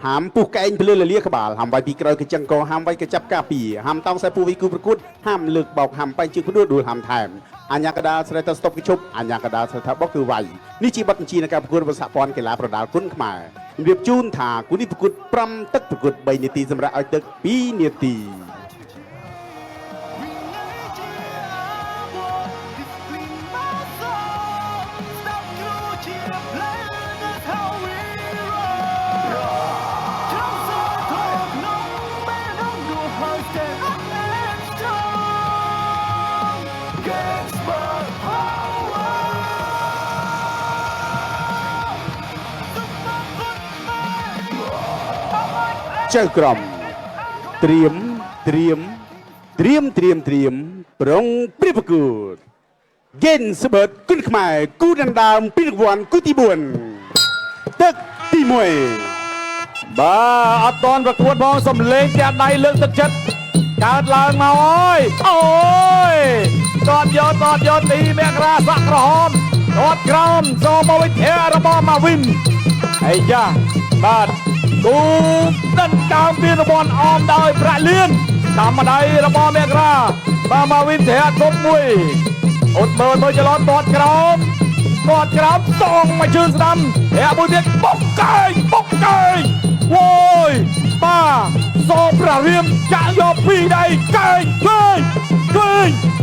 หามปูแกงเพลือเลียขบาลหามไว้ปีเกลอกระจังกอหามไว้กระจับกาปีหามต้องใส่ปูวิกูประกุดห้ามเลือกบอกหามไปจึงพูดดูหามแถมอัญญากระดาสไลต์สต็อปกิชุบอัญญากระดาสไลต์บอกคือไวนี่จีบัตรจีนะครับคุณภาษาปอนกีฬาประดาคุ้นขมาเรียบจูนถากุนิประกุดปรำตึกประกุดใบเนตีสำหรับเอาตึกปีเนตีเจ้ากรมเตรียมปรงปริปกูดเกณฑ์สเบิดกุนขมายกูดันดามปิกวันกุติบุญตึกตีมวยบ้าอัตตอนประกวดมองสมเลงแกนในเรื่องตึกชัดการลางมาโอ้ยตอดยอดตีแมกราสักรหอมตอดกรามโซมาวิเทระบอมาวินไอ้ยาบ้านกูดันดามปีนบอลออมได้ประเลียนตามมาได้ระบอแมกรามาวินเทะตบมวยอดเบิร์นโดยจะรอดตอดกรามส่องมาชื่นสนามเฮ้ยบุญเด็กปกไก่โว้ยป้าโซประเรียมจะยอมพี่ได้ไก่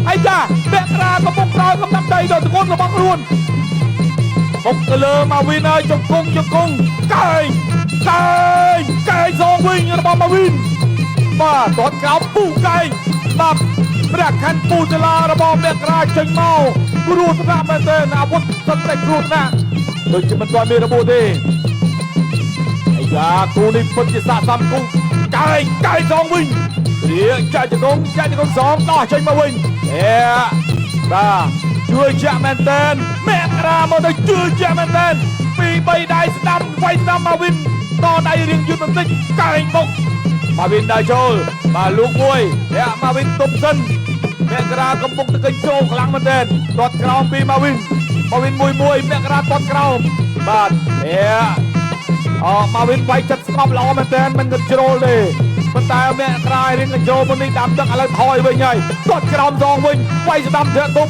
ไอ้จ้าแบกราก็ปกเรากำลังใจโดยตะโกนระบังรุนปกเกลือมาวินเลยจงกงไก่สองวิ่งระบังมาวินป้าตอดกรามปูไก่ตับแบกขันปูจลาระบอแบกราจึงเมารูดพระเมตเตนอาวุธสเต็กรูดนะโดยจะมันตัวมีระบุดีไอ้ยาตูนี่ปฏิสาสามกุ้งไก่สองวิ่งเดี๋ยวใจจะกงสองต่อจึงมาวิ่งบ้าช่วยแจมเตนแม่กรามาได้ช่วยแจมเตนปีใบได้สนามไฟสนามมาวินต่อได้เรียงยุดมันติไก่บกมาวินได้โชว์มาลูกมวยมาวินตุ่มขึ้นแมกรากำปุกตะกิโจกหลังมันเดินตอดกราวปีมาวินมวยแมกราตอดกราวบาดมาวินไปจัดสอบล้อมันเดินมันกระโจนเลยมันแต่แมกราเรียนกระโจมันนี่ดำจังอะไรถอยไปไงตอดกราวซองวินไว้จะดำเถื่อนตุ๊บ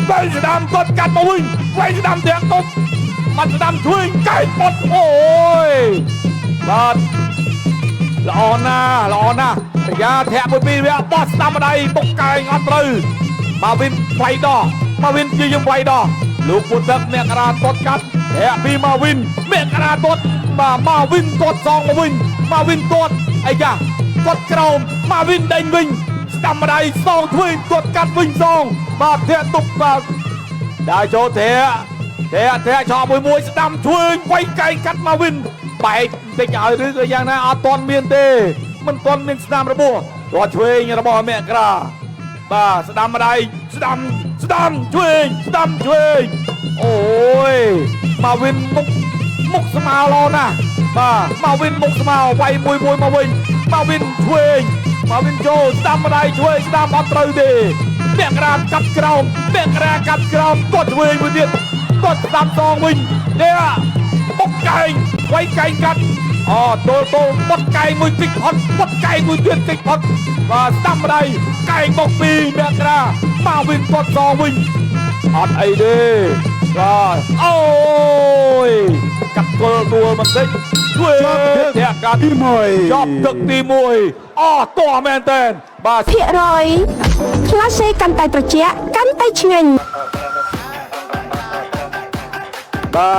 ไว้จะดำตอดกัดมาวินไว้จะดำเถื่อนตุ๊บมันจะดำช่วยไก่ปดโอ้ยบาดละออนนะยาแทะบนปีเวียบอสตามมาได้ปกไก่อันตรึมาวินไฟดอมาวินยืมไฟดอลูกบุญเด็กเมกราตดกัดแทะปีมาวินเมกราตดมาวินตดซองมาวินตดไอ้ยาตดกราวมาวินเด้งวิ่งตามมาได้ซองถ้วยตดกัดวิ่งซองมาแทะตุกมาได้โจแทะชอบมวยสตามถ้วยไฟไก่กัดมาวินไปติดเอาหรืออย่างนั้นอาตอนเมียนเตมันตอนเมียนสนามระบบรอช่วยระบบแม่กระบ้าสนามมาได้สนามช่วยโอ้ยมาวินมุกสมาลอนะบ้ามาวินมุกสมาไวมวยมาวินมาวินช่วยมาวินโจสนามมาได้ช่วยสนามอัตราดีแม่กระกัดกราวแม่กระกัดกราวกดช่วยมือเดียดกดตามซองวินเนี่ยปกไก่ไว้ไก่กัดโตปดไก่มือติดพอดปดไก่มือเดือดติดพอดมาตั้มอะไรไก่บกปีแมกรามาวินปดซองวินไอเด้ก็โอ้ยกัดตัวมันเด็กด้วยแทะกัดตีมวยชอบตึกตีมวยตัวแมนเตนบาเพียรอยคลาสเซกันไตตระเจี๊ยกันไตเชียงบา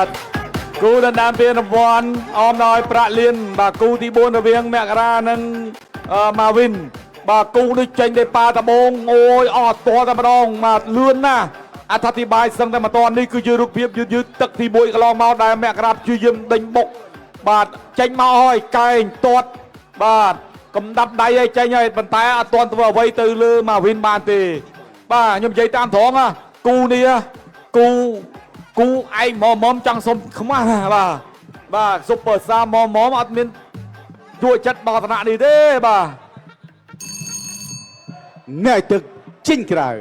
กูดันดามเปียนบอลออมน้อยประเลียนบากูที่บนระเบียงแมกรานั้นมาวินบากูได้เจงได้ปาตะบงโอ้ยตัวตะบงมาเลื่อนนะอธิบายสังแต่มาตอนนี้คือยืดรูปเพียบยืดตึกที่บวยกลองมาได้แมกราชื่อยืมดิงบกบาดเจงมาห้อยไก่ตดบาดกำดับได้ใจใหญ่ปันแต่ตอนตัวไว้ตื่นเลยมาวินบานตีบ้ายมใจตามท้องกูเนี่ยกูไอ้หมอมจังสมขมาบ้าซุปเปอร์ซามหมอมอัดมินด้วยจัดบอลนาดีเด้บ้าเนื่อยตึกจิ้งกราว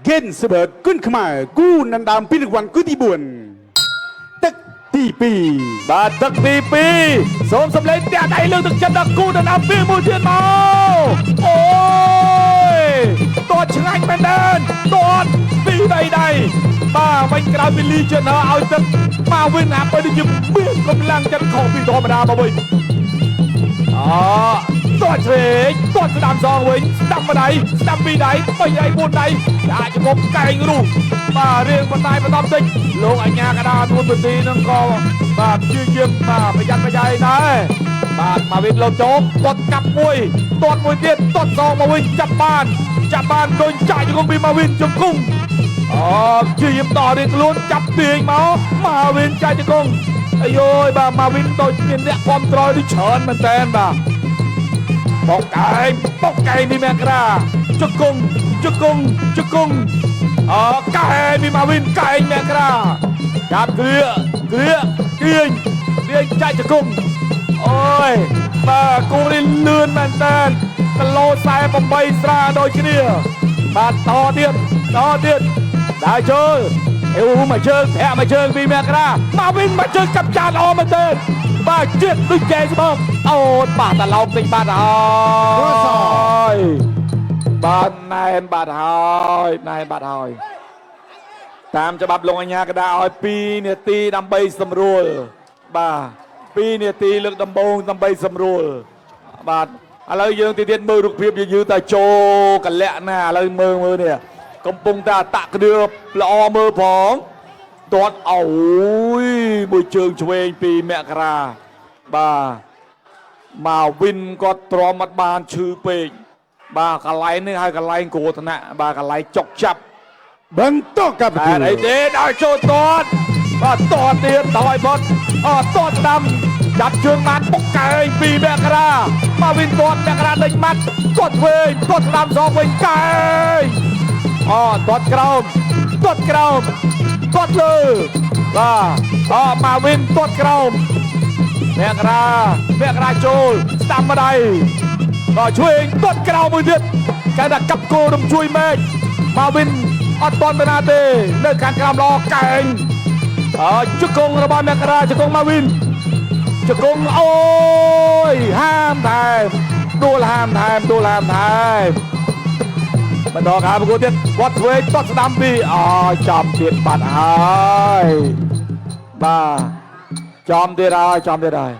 เกณฑ์สเบิดกุนขมายกูนันดามปินวันกุติบุญ ទី2បាទទឹកទី2សូមសម្លេងតែដៃលើកទឹកចិត្តដល់គូដណ្ដើមពីមួយទៀតមកអូយតតឆ្ងាញ់មែនទែនតតពីដៃបាទវិញក្រោយពីលីជើនឲ្យទឹកមកវិញអាបើដូចជាមានកម្លាំងចិត្តខុសពីធម្មតាមកវិញតតឆ្វេងតតស្ដាំសងវិញស្ដាំម្ដាយស្ដាំពីរដៃ3ដៃ4ដៃអាចជង្គង់កែងរូបបាទរៀងបន្តែបន្តបន្តិចលោកអញ្ញាកដានួនពទីនឹងក៏បាទព្យាយាមបាទប្រយ័ត្នប្រយែងដែរបាទមកវិញលោកចូលគាត់កាប់មួយទាត់មួយទៀតទាត់សងមកវិញចាប់បានដូចចាក់ជង្គង់ពីមកវិញជង្គង់ព្យាយាមតរៀងខ្លួនចាប់ទាញមកវិញចាក់ជង្គង់អាយយបាទមកវិញដូចមានអ្នកគ្រប់ត្រដូចច្រើនមែនតើបាទបោកកែងនេះមែនក្រាជង្គង់កែងនេះមកវិញកែងមែនក្រាចាប់គ្រាទាញចាច់ជង្គង់អូយបាទគូនេះលឿនមែនតើគីឡូ48ស្រាដូចគ្នាបាទតទៀតដើរចូលអេវមកជើងធាក់មកជើងពីមកក្រាមកវិញមកជើងកាប់ចានល្អមែនតើបាទជាតិដូចចែកស្បោកអូបាត់តឡោមពេញបាត់ហើយបាទណែនបាត់ហើយតាមច្បាប់លោកអញ្ញាកដាឲ្យ2នាទីដើម្បីសម្រួលបាទ2នាទីលើកដំបូងដើម្បីសម្រួលបាទឥឡូវយើងទីទៀតមើលរូបភាពយឺតតែចូលកលៈណាឥឡូវមើលនេះកំពុងតែអតាក់គ្រឿល្អមើលផងទាត់អូយមួយជើងឆ្វេងពីមករាបាទមកវិនគាត់ទ្រាំអត់បានឈឺពេកបាទកន្លែងនេះហើយកន្លែងគ្រោះថ្នាក់បាទកន្លែងចុកចាប់បន្តកាប់អីទេដល់ចូលទាត់បាទទាត់ទៀតថយបុតទាត់ស្ដាំចាប់ជើងបានបុកកែងពីមករាមកវិនទាត់មករាដេញម៉ាត់ទាត់វិញទាត់ស្ដាំសងវិញកែងទាត់ក្រោមទាត់លើបាទមកវិនទាត់ក្រោមមករាចូលស្ដាំម្ដាយឆ្វេងទាត់ក្រោមមួយទៀតគេថាកាប់គោរំជួយមេឃមកវិនអត់តន់ទៅណាទេនៅខាងក្រោមល្អកែងជង្គង់របស់មករាជង្គង់មកវិនជង្គង់អូយហាមថែមដួលហាមថែមបន្តការប្រកួតទៀតគាត់ឆ្វេងទាត់ស្ដាំពីចំទៀតបាត់ហើយបាទចំទៀតហើយ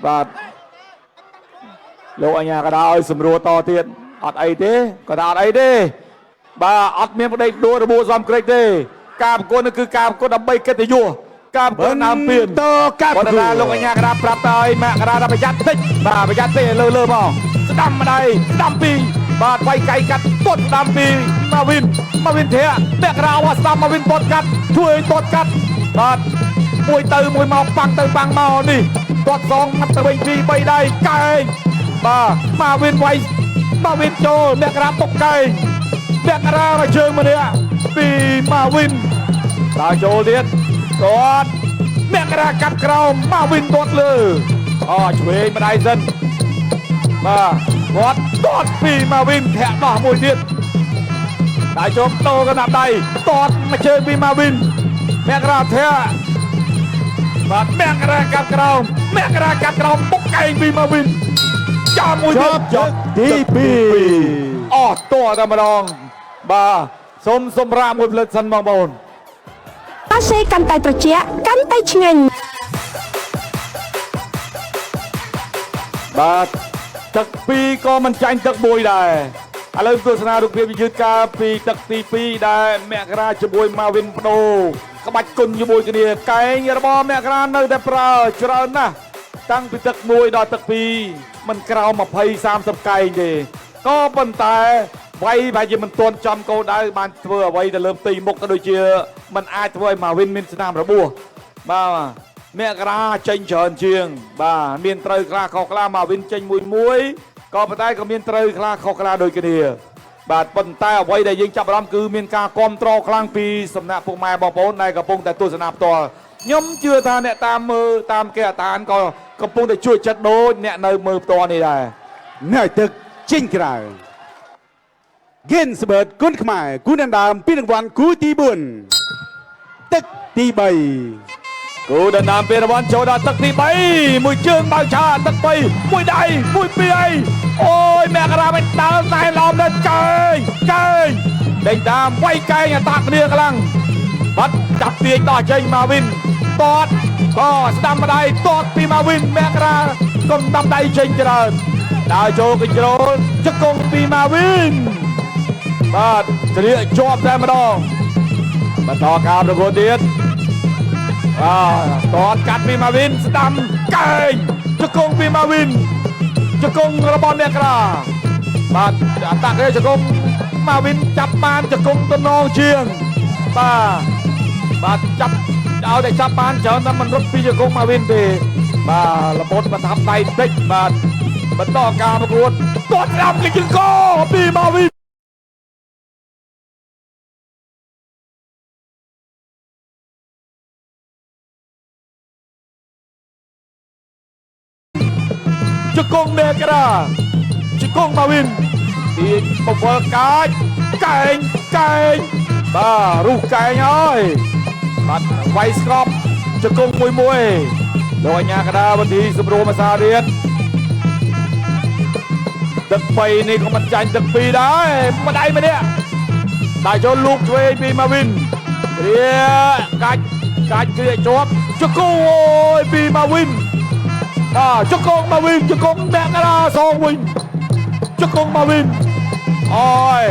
បាទលោកអញ្ញាកដាឲ្យសម្រួលតទៀតអត់អីទេក៏ថាអត់អីទេបាទអត់មានប្តីដួលរបួសសំក្រិចទេការប្រកួតនេះគឺការប្រកួតដើម្បីកិត្តិយសការប្រកួតដើមពៀនតការប្រកួតគាត់ថាលោកអញ្ញាកដាប្រាប់ទៅឲ្យមកដាប្រយ័ត្នតិចបាទប្រយ័ត្នទេលើមកស្ដាំម្ដាយស្ដាំពីបាទវាយកៃកាត់ទាត់ស្ដាំពីមកវិនធាមកដាអស់ស្ដាំមកវិនទាត់កាត់ជួយទាត់កាត់បាទមួយទៅមួយមកប៉ាំងទៅប៉ាំងមកនេះទាត់សងមកទៅវិញពី3ដៃកែងបាទមកវិនវាយមកវិនចូលមកដាបុកកែងមកដាមកជើងម្នាក់ពីមកវិនដល់ចូលទៀតទាត់មកដាកាត់ក្រោមមកវិនទាត់លើឆ្វេងម្ដាយសិនបាទគាត់ទាត់ពីមកវិនធាក់ដោះមួយទៀតដល់ចូលតោកណាប់ដៃទាត់មកជើងពីមកវិនមកដាធាក់បាទមកដាកាត់ក្រោមបុកកែងពីមកវិនចាំមួយទៀតចប់ទី2តោតែម្ដងបាទសូមសម្រាប់មួយផ្លិតសិនបងប្អូនអាសេកាន់តែត្រជាក់កាន់តែឆ្ងាញ់បាទទឹក2ក៏មិនចាញ់ទឹក1ដែរឥឡូវទស្សនារូបភាពយឺតកាលពីទឹកទី2ដែលមករាជាមួយមកវិនបដូក្បាច់គុណជាមួយគ្នាកែងរបស់មករានៅតែប្រើច្រើនណាស់តាំងពីទឹក1ដល់ទឹក2មិនក្រោម20-30កែងទេក៏ប៉ុន្តែវាយបែរជាមិនទាន់ចំគោលដៅបានធ្វើអ្វីទៅលើផ្ទៃមុខក៏ដូចជាមិនអាចធ្វើឲ្យមកវិនមានស្នាមរបួសបាទមករាចេញច្រើនជាងបាទមានត្រូវខ្លះខុសខ្លះមកវិនចេញមួយក៏ប៉ុន្តែក៏មានត្រូវខ្លះខុសខ្លះដូចគ្នាបាទប៉ុន្តែអ្វីដែលយើងចាប់អារម្មណ៍គឺមានការគ្រប់គ្រងខ្លាំងពីសំណាក់ពុកម៉ែបងប្អូនដែលកំពុងតែទស្សនាផ្ទាល់ខ្ញុំជឿថាអ្នកតាមមើលតាមគេអតានក៏កំពុងតែជួយចិត្តដូចអ្នកនៅមើលផ្ទាល់នេះដែរនៅទឹកចេញក្រៅ Ginsberg គុណខ្មែរគូដណ្ដើមពីរង្វាន់គូទី4ទឹកទី3 គូដណ្ដើមពានរង្វាន់ចូលដល់ទឹកទី3មួយជើងបើកឆាទឹក3មួយដៃមួយពីរអូយមករាមិនដើរតែឡំដល់កែងដេញតាមវាយកែងអាតាក់គ្នាខ្លាំងបាត់ចាប់ទាញដល់ចេញមកវិញតតក៏ស្ដាំម្ដាយតតពីមកវិញមករាកុំដាំដៃចេញច្រើនដើរចូលកញ្ជ្រោលជង្គង់ពីមកវិញបាទជ្រៀកជាប់តែម្ដងបន្តការប្រកួតទៀតតតកាត់ពីមកវិញស្ដាំកែងជង្គង់ពីមកវិញជង្គង់របស់អ្នកក្រាបាទអតាក់នេះជង្គង់មកវិញចាប់បានជង្គង់តំណងជាងបាទចាប់ឲ្យតែចាប់បានច្រើនតែមិនរត់ពីជង្គង់មកវិញទេបាទលបុតបន្ទាប់ដៃតិចបាទបន្តការប្រកួតតតស្ដាំគេជង្គង់ពីមកវិញជង្គង់មេក្រាជង្គង់មកវិញទីបវលកាចកែងបាទរុះកែងហើយបាទវាយស្គ្រាប់ជង្គង់មួយលោកអញ្ញាកដាបន្ទីសម្រួមអាសារៀនទឹក3នេះក៏មិនចាញ់ទឹក2ដែរម្ដាយម្នាក់តែចូលលូកឆ្វេងពីមកវិញរៀកាច់គ្រាជាប់ជង្គង់អូយពីមកវិញជង្គង់មកវិញជង្គង់អ្នកកដាសងវិញជង្គង់មកវិញអូយ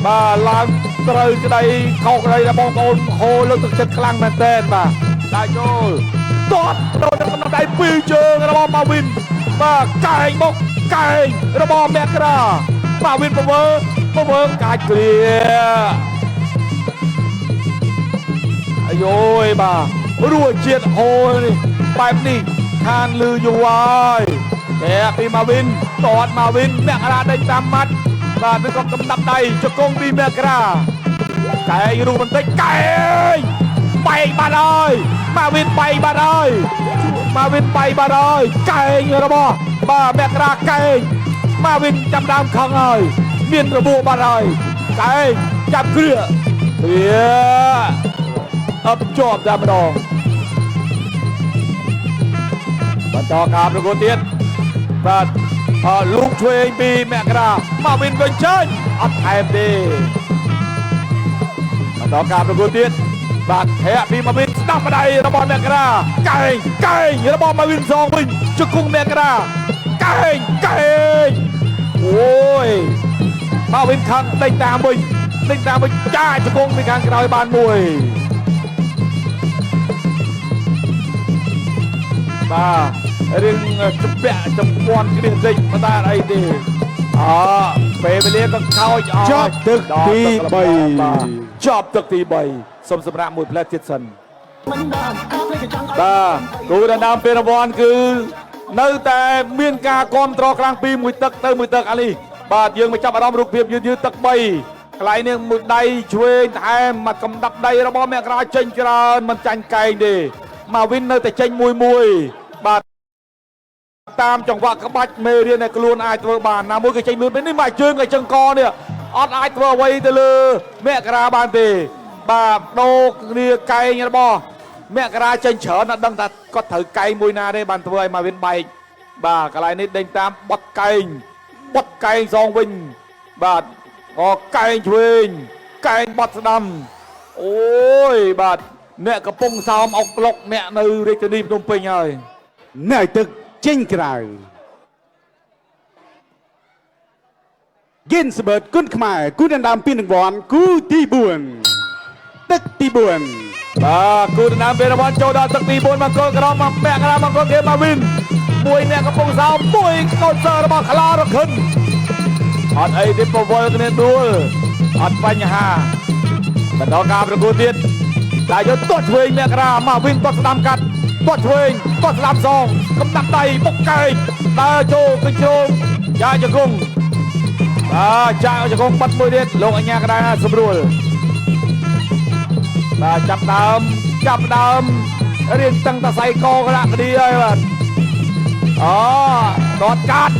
បាទឡើងត្រូវក្តីខុសក្តីដល់បងប្អូនហូរលើកទឹកចិត្តខ្លាំងមែនទែនបាទតែចូលតតដល់កំណត់ដៃពីរជើងរបស់មកវិញបាទកែងបុកកែងរបស់អ្នកកដាមកវិញពវើកាច់គ្រាអាយយបាទរួចជាតិហូរនេះបែបនេះខានលឺយូរហើយតែពីមកវិញតតមកវិញអ្នករាដេញតាមម៉ាត់បាទនឹងក៏កំដាប់ដៃជង្គង់ពីអ្នករាកែងរូបបន្តិចកែងបែកបាត់ហើយមកវិញបែកបាត់ហើយកែងរបស់បាទអ្នករាកែងមកវិញចាប់ដើមខឹងហើយមានរបួសបាត់ហើយកែងចាប់គ្រាអបជាប់តែម្ដងបន្តការប្រកួតទៀតបាទលូកឆ្វេងពីមករាមកវិញវិញចេញអត់ថែមទេបន្តការប្រកួតទៀតបាទធាក់ពីមកវិញស្ដាប់ម្ដាយរបស់មករាកែងរបស់មកវិញសងវិញជង្គង់មករាកែងអូយមកវិញខាងដេញតាមវិញចាជង្គង់ពីខាងក្រោយបានមួយបាទរឿងជំពាក់ចំពាន់គ្រាតិចមិនតែអីទេពេលវេលាក៏ខោចអស់ចប់ទឹកទី3សូមសម្រាប់មួយផ្លែទៀតសិនបាទគូដណ្ដើមពានរង្វាន់គឺនៅតែមានការគ្រប់គ្រងខ្លាំងពីមួយទឹកទៅមួយទឹកអានេះបាទយើងមកចាប់អារម្មណ៍រូបភាពយឺតទឹក3កន្លែងនេះមួយដៃឆ្វេងថែមមកកំដាប់ដៃរបស់មករាចេញច្រើនមិនចាញ់កែងទេមកវិញនៅតែចេញមួយបាទតាមចង្វាក់ក្បាច់មេរៀនដែលខ្លួនអាចធ្វើបានណាមួយក៏ចេញលឿនពេលនេះមកជើងឲ្យចង្កនេះអត់អាចធ្វើអ្វីទៅលើមករាបានទេបាទដូរគ្នាកែងរបស់មករាចេញច្រើនអត់ដឹងថាគាត់ត្រូវកែងមួយណាទេបានធ្វើឲ្យមកវិញបែកបាទកន្លែងនេះដេញតាមបត់កែងសងវិញបាទក៏កែងឆ្វេងកែងបត់ស្ដាំអូយបាទអ្នកកំពុងសោមអុកក្លុកអ្នកនៅរាជធានីភ្នំពេញហើយនៅទឹកចេញក្រៅGen sebut kun khmerគូដណ្ដើមពានរង្វាន់គូទី4ទឹកទី4បាទគូដណ្ដើមពានរង្វាន់ចូលដល់ទឹកទី4មកគោលក្រមមកពាក់ក្រាមមកគោលគេមកវិញមួយអ្នកកំពុងសោមមួយកូនសើរបស់ខ្លារខិនអត់អីទេប្រវល់គ្នាដួលអត់បញ្ហាបន្តការប្រកួតទៀតតែយកទាត់ឆ្វេងអ្នកក្រាមកវិញទាត់ស្ដាំកាត់ទាត់ឆ្វេងទាត់ស្ដាំសងកំដាប់ដៃបុកកែងដើរចូលទៅជ្រុលយ៉ាជង្គង់ចាក់ជង្គង់បាត់មួយទៀតលោកអញ្ញាកដាសម្រួលបាទចាប់ដើមរៀនតឹងតសៃកក្រាក់ក្តីហើយបាទទាត់កាត់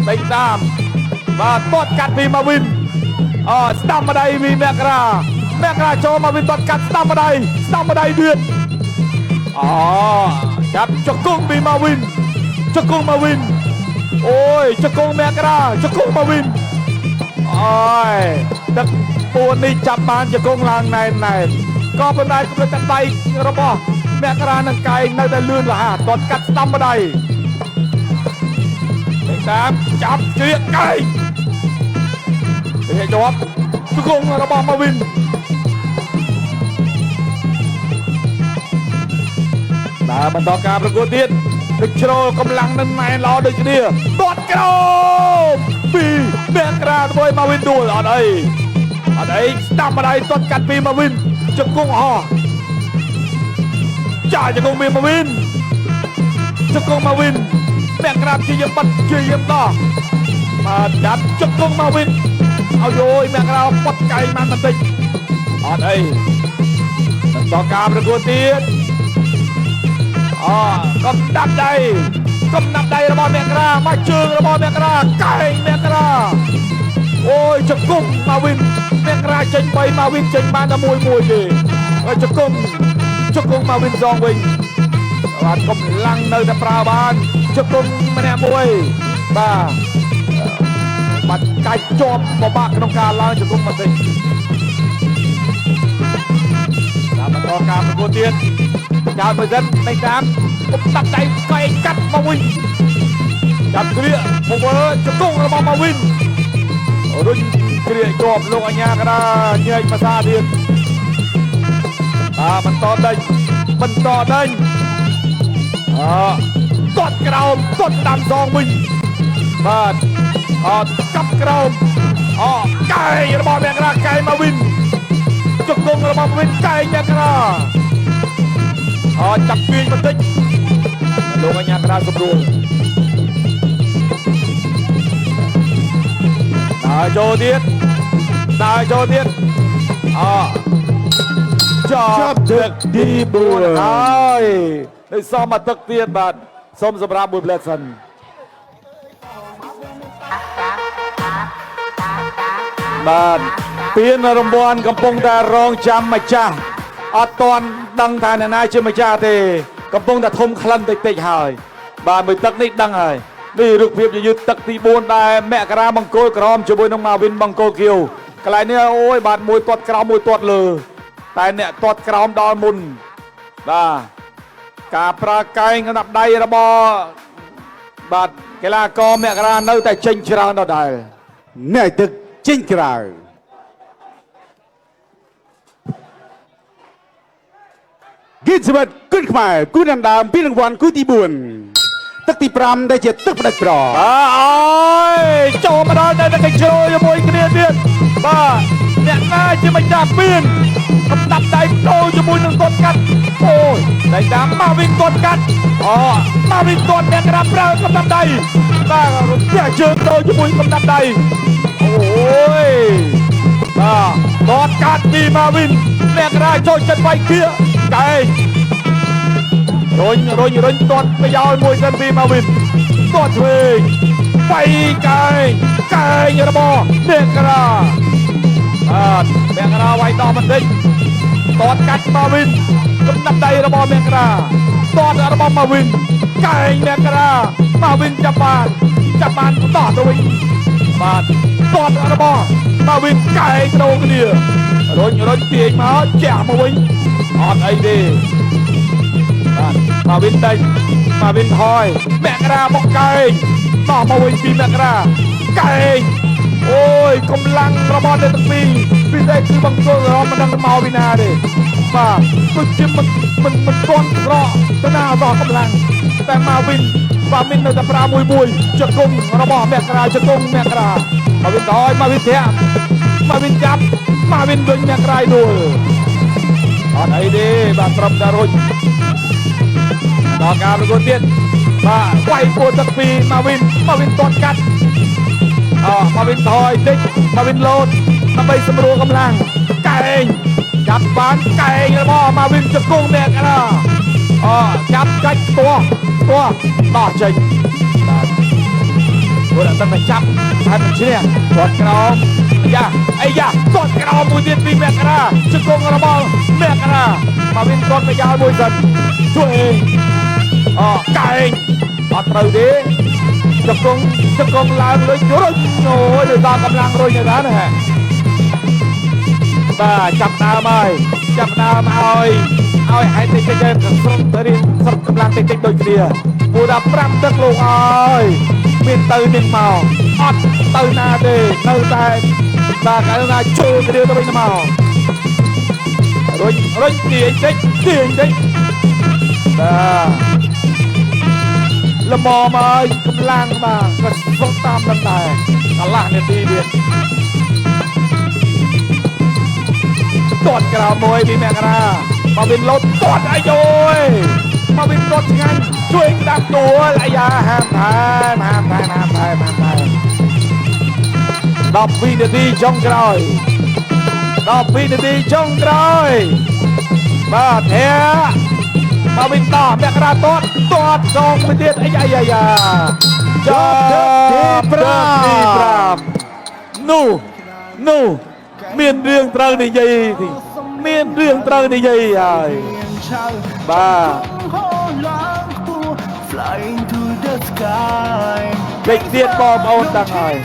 ដេញតាមបាទទាត់កាត់ពីមកវិញស្ដាំម្ដាយពីមករាចូលមកវិញទាត់កាត់ស្ដាំម្ដាយទៀត จับจกุ้งบีมาวินจกุ้งมาวินโอ้ยจกุ้งแมกราจกุ้งมาวินโอ้ยดักปูนี่จับบานจกุ้งลางในก็เป็นไรก็เป็นจับไตระบอแมกรานังไก่ในแต่ลื่นละฮะตอนกัดตั้มมาได้เด็กน้ำจับเจียไก่เฮ้ยจบจกุ้งระบอมาวินแต่บรรดาการประกวดเดียนดึกโชว์กำลังนั้นในรอดึกเดียตอดกระโดดปีแบกกระดาษมาวินดูอะไรตามอะไรตอดกัดปีมาวินจะกุ้งห่อจ่ายจะกุ้งปีมาวินจะกุ้งมาวินแบกกระดาษที่ยังปัดที่ยังต่อมาจับจะกุ้งมาวินเอาโยยแบกกระดาษปัดไก่มันติดอะไรบรรดาการประกวดเดียนกำนับใดระบอแมกรามาเชิงระบอแมกราไก่แมกราโอ้ยจะกุ้งมาวินแมกราเจงไปมาวินเจงมานะมวยดีจะกุ้งมาวินซองวินวันกำลังเดินแต่ปราบานจะกุ้งมาแนมวยบ้าบัดไก่จอบบ้าขนมการล้างจะกุ้งมาสิตามต่อการประกวดเตียนชาวเมืองในน้ำผมตัดใจไก่กัดมาวินจับเกลียผมว่าจะกุ้งระบมาวินรุ่นเกลียจบลงอัญญากระดาเงยมาซาเดียนมันต่อได้กดกระเอากดดันซองวินมากับกระเอาไก่ระบแมกระไก่มาวินจะกุ้งระบมาวินไก่แมกระจับปีนมันติดลงอัญญากระดาษสมบูรณ์นายโจเดียนจับเด็กดีบุญได้ซ้อมมาตักเตียนบาทซ้อมสำหรับบุญเลสันบาทเปลี่ยนรางวัลกำปงแต่รองจำมาจ้าตอนดังทานนายเชื่อมาจ้าเตะกำปงแต่ทมคลันติดหายบาทมือตักนิดดังหายนี่รูปเพียบจะยึดตักตีบุญได้แม่กระบังโกยกรอมจะบุญน้องมาวินบังโกเกียวกลายเนี่ยโอ้ยบาดมวยตอดกราวมวยตอดเลยแต่เนี่ยตอดกราวดอนมุนกาปลาไก่ขนาดใดระบอบาดกีฬากอแม่กระเนื้อแต่เชิงชราดอได้เนี่ยตึกจิงกราวกิจวัตรขึ้นขมายกู้นำดามพี่รางวัลกู้ตีบุญตักตีปรำได้เจ็ดตักประดับปลอโจมาได้แต่โจยมวยเกลียดบ้าเนี่ยน่าจะมาจับปีนกำนับได้โจยมวยหนึ่งต้นกันโอ้ยได้ดำมาวินต้นกันมาวินต้นเนี่ยกระเป๋ากำนับได้บ้าแย่เชิงโจยมวยกำนับได้โอ้ยบ้าต้นกันดีมาวินเนี่ยกระโจจัดไว้เกี้ยไก่โรยต้นไปยาวมวยกันดีมาวินต้นเวงไปไก่ยระบอเด็กกระแมงกระไว้ต่อมันดิ้งตอดกัดมาวินกำนับใดระบอแมงกระตอดระบอมาวินไก่แมงกระมาวินจับบานต่อตัววินมาตอดระบอมาวินไก่กระโดดกระเดียโรยเตียงมาแจ่มาวินไอเดียมาวินได้มาวินทอยแมงกระบอกไก่ต่อมาวินปีแมงกระไก่โอ้ยกำลังระบอดในตั้งปีได้คือบางตัวเรามันดังเมาวินาเด้ป่าตัวจิ้มมันก้อนรอตนาต่อกำลังแต่มาวินในแต่ปลามวยจะกงระบอแมกราจะกงแมกรามาวินทอยมาวินเทียมาวินจับมาวินดึงแมกราดูไอเดียบางตรมดารุนดอกการเป็นคนเตี้ยมาไหวปวดตั้งปีมาวินตอดกัดมาวินทอยดิมาวินโลดมาไปสำรวจกำลังไก่จับบ้านไก่ระบอมาวินจะกุ้งแดกนะจับไก่ตัวต่อใจ Ủa đã tâm là chắp hai mình chứ nè Tuột cái đó Ây da Tuột cái đó mùi tiên vì mẹ ra Chứ con nó bò mẹ ra Mà bên con mẹ ra mùi dần Chui Cạnh từ đi Chắc con làm lên rồi Ôi người ta cầm lăng rồi như thế này Bà chắp đàm ơi hãy tích cái chân sắp cầm lăng tích đôi kia Mùa đạp răm tức luôn ơi Miền tư miền màu ọt tư na đi tư tay Bà cái na chua cái điều tôi bên màu Rồi đi anh tích Bà Lâm mò mà ơi cầm lăng mà Cái sốt tam lần này Cả lăng này đi điện Tuột cái nào môi bị mẹ ra Mà bên lốt tuột ai rồi Mà bên tuột nhanh Chui cái đám đùa lại ra Hàm thai Đọc vì đi trong rồi Và thế Mà bên tỏ mẹ ra tuột xong mới tiết ai da Cho Pram Nu Miền riêng trâu này gì thì Miền riêng trâu này gì rồi Ba Địch tiết bom ôn đằng rồi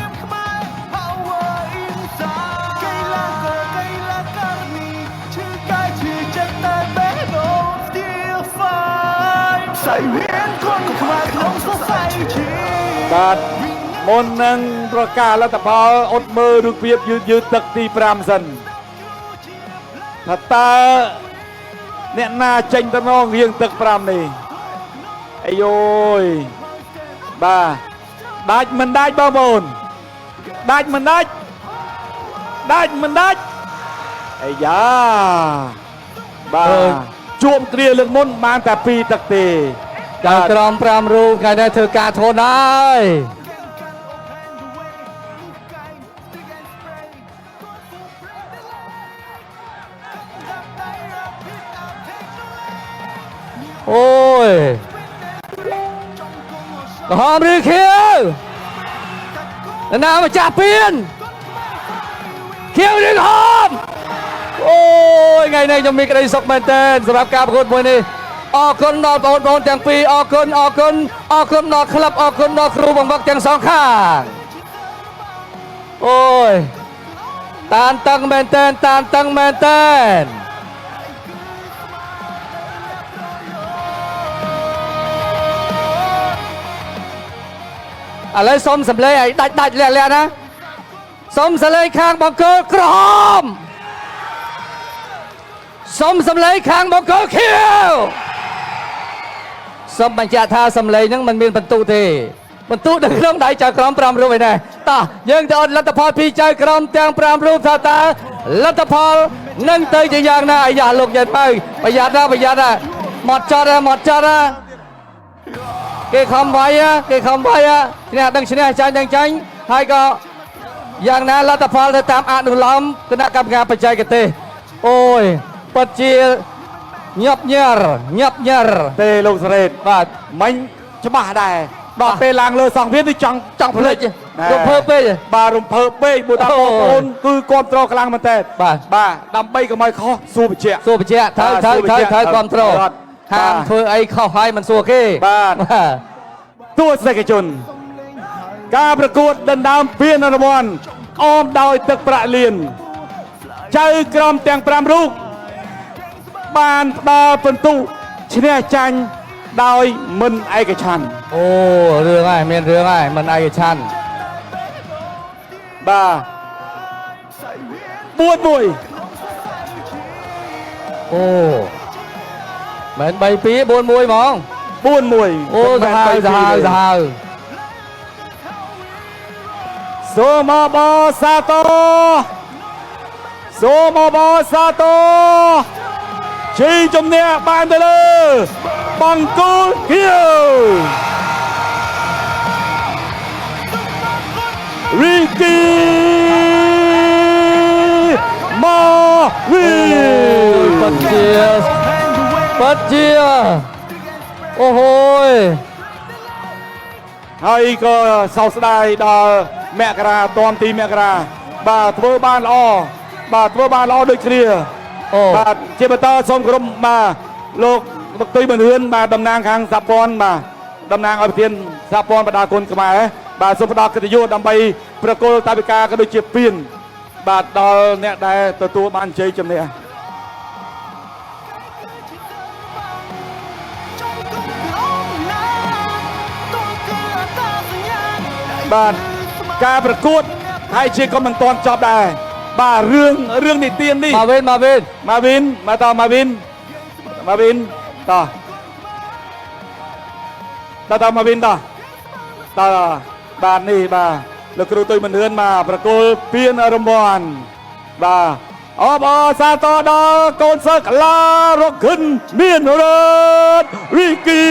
បាទមុននឹងប្រកាសលទ្ធផលអត់មើលរូបភាពយឺតទឹកទី5សិនថាតើអ្នកណាចេញតំណងរៀងទឹក5នេះអាយយបាទដាច់មិនដាច់បងប្អូនដាច់មិនដាច់អាយ៉ាបាទជួមគ្រាលើកមុនបានតែ2ទឹកទេចៅក្រម5រូបថ្ងៃនេះធ្វើការធន់ហើយអូយក្រហមឬខៀវណាម្ចាស់ពៀនខៀវឬក្រហមអូយថ្ងៃនេះខ្ញុំមានក្តីសុខមែនទែនសម្រាប់ការប្រកួតមួយនេះអរគុណដល់បងប្អូនទាំងពីរអរគុណដល់ក្លឹបអរគុណដល់គ្រូបង្វឹកទាំងសងខាងអូយតានតឹងមែនទែនឥឡូវសុំសម្លេងឲ្យដាច់លាក់ណាសុំសម្លេងខាងបង្គោលក្រហមសុំសម្លេងខាងបង្គោលខៀវសុំបញ្ជាក់ថាសម្លេងហ្នឹងមិនមានបន្ទុទេបន្ទុនៅក្នុងដៃចៅក្រម5រូបឯណាតោះយើងទៅអត់លទ្ធផលពីចៅក្រមទាំង5រូបថាតើលទ្ធផលនឹងទៅជាយ៉ាងណាអាយ៉ាលោកយាយបើប្រយ័ត្នណាមកចត់ណាគេខំវាយឈ្នះដឹងឈ្នះចាញ់ដឹងចាញ់ហើយក៏យ៉ាងណាលទ្ធផលទៅតាមអនុលោមគណៈកម្មការបច្ចេកទេសអូយពិតជាញាប់ញ័រទេលោកសេរីបាទមិញច្បាស់ដែរដល់ពេលឡើងលើសង្វៀននេះចង់ផ្លេចរំភើបពេកបាទរំភើបពេកបើតាមបងប្អូនគឺគ្រប់គ្រងខ្លាំងមែនតើបាទដើម្បីកុំឲ្យខុសសួរបញ្ជាក់ត្រូវគ្រប់គ្រងហាមធ្វើអីខុសហើយមិនសួរគេបាទទស្សនិកជនការប្រកួតដណ្ដើមពានរង្វាន់អមដោយទឹកប្រាក់លានចៅក្រមទាំង5រូបបានផ្ដល់ពិន្ទុឈ្នះចាញ់ដោយមិនឯកច្ឆន្ទអូរឿងហើយមានរឿងហើយមិនឯកច្ឆន្ទបាទ4-1អូមិន 3-2 4-1 ហ្មង 4-1 អូសាហាវសូមបសាទរជ័យជំនះបានទៅលើបង្គោលខៀវរីគីម៉ាវីពិតជាអូហូយ ហើយក៏សោកស្ដាយដល់មករាតមទីមករាបាទធ្វើបានល្អបាទធ្វើបានល្អដូចគ្នា អូ បាទជាបន្តសូមគោរពបាទលោកលោកទុយមិនរឿនបាទតំណាងខាងសហព័ន្ធបាទតំណាងឲ្យប្រធានសហព័ន្ធបដាគុណខ្មែរបាទសូមផ្ដល់កិត្តិយសដើម្បីប្រគល់តាវិការក៏ដូចជាពានបាទដល់អ្នកដែលទទួលបានជ័យជំនះ បាទការប្រកួតហើយជាក៏មិនទាន់ចប់ដែរបាទរឿងនីតិនេះ មកវិញមកវិញ ម៉ាវីនមកតម៉ាវីនតម៉ាវីនតបាទនេះបាទលោកគ្រូទុយមិនរឿនមកប្រគល់ពានរង្វាន់បាទអបអរសាទរដល់កូនសិស្សកលារកខិនមានរតរីគី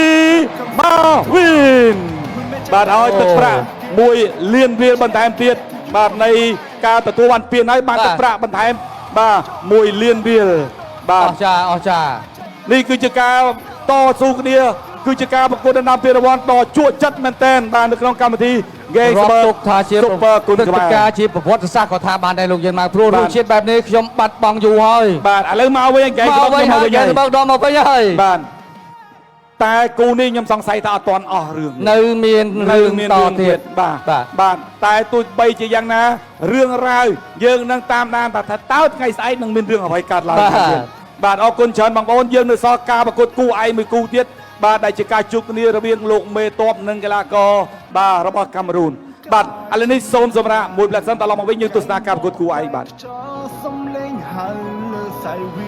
ម៉ាវីនបាទឲ្យទឹកប្រាក់1 លានរៀលបន្ថែមទៀតបាទនៃការទទួលបានពានហើយបានទឹកប្រាក់បន្ថែមបាទ1 លានរៀលបា អ ទ ស្ចារ្យអស្ចារ្យ នេះគឺជាការតស៊ូគ្នាគឺជាការប្រកួតដណ្ដើមពានរង្វាន់ដ៏ជក់ចិត្តមែនទែនបាទនៅក្នុងកម្មវិធី Game រាប់ Super ទុកថាជា Super គុណ ព្រឹ ក្ ត្តិ បាល ការណ៍ជាប្រវត្តិសាស្ត្រក៏ថាបានដែរលោកយើងមកព្រោះ បាទ រសជាតិបែបនេះខ្ញុំបាត់បង់យូរហើយ បាទឥឡូវមកវិញ Game មក Super វិញ ខ្ញុំ ហើ មក យ វិញ យើង ហើយ បើកដងមកវិញហើយ បាទតែគូនេះខ្ញុំសង្ស័យថាអត់ទាន់អស់រឿង នៅមាន នៅ រឿង មាន ត រឿង ទៀត បាទ បាទ បាទតែទោះបីជាយ៉ាងណារឿងរ៉ាវយើងនឹងតាមដានថាតើថ្ងៃស្អែកនឹងមានរឿងអ្វីកើតឡើងទៀតបាទអរគុណច្រើនបងប្អូនយើងនៅសល់ការប្រកួតគូឯងមួយគូទៀតបាទដែលជាការជួបគ្នារវាងលោកមេតបនិងកីឡាករបាទរបស់កាមេរូនបាទឥឡូវនេះសូមសម្រាប់មួយផ្លែសិនតឡប់មកវិញយើងទស្សនាការប្រកួតគូឯងបាទ ចោលសំលេងហៅលើសៃវី